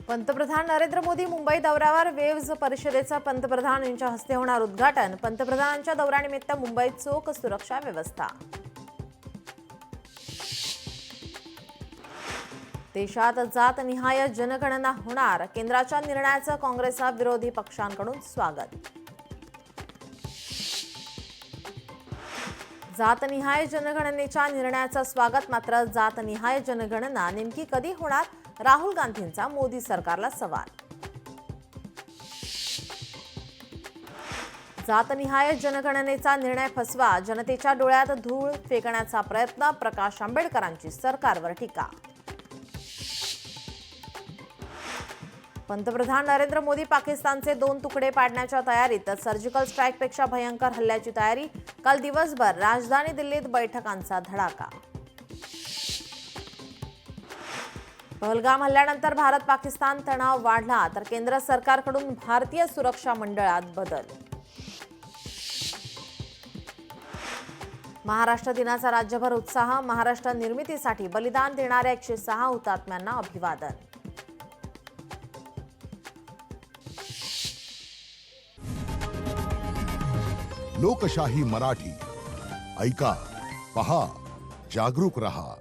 पंतप्रधान नरेंद्र मोदी मुंबई दौऱ्यावर वेव्ज परिषदेचं पंतप्रधान यांच्या हस्ते होणार उद्घाटन। पंतप्रधानांच्या दौऱ्यानिमित्त मुंबईत चोख सुरक्षा व्यवस्था। देशात जातनिहाय जनगणना होणार, केंद्राच्या निर्णयाचं काँग्रेसचा विरोधी पक्षांकडून स्वागत। जातनिहाय जनगणनेच्या निर्णयाचं स्वागत, मात्र जातनिहाय जनगणना नेमकी कधी होणार, राहुल गांधींचा मोदी सरकारला सवाल। जातनिहाय जनगणनेचा निर्णय फसवा, जनतेच्या डोळ्यात धूळ फेकण्याचा प्रयत्न, प्रकाश आंबेडकरांची सरकारवर टीका। पंतप्रधान नरेंद्र मोदी पाकिस्तानचे 2 तुकडे पाडण्याच्या तयारीत, सर्जिकल स्ट्राईकपेक्षा भयंकर हल्ल्याची तयारी। काल दिवसभर राजधानी दिल्लीत बैठकांचा धडाका। पहलगाम हल्ल्यानंतर भारत पाकिस्तान तणाव वाढला, तर केंद्र सरकारकडून भारतीय सुरक्षा मंडळात बदल। महाराष्ट्र दिनाचा राज्यभर उत्साह, महाराष्ट्र निर्मितीसाठी बलिदान देणाऱ्या 106 हुतात्म्यांना अभिवादन। लोकशाही मराठी ऐका, पहा, जागरूक रहा।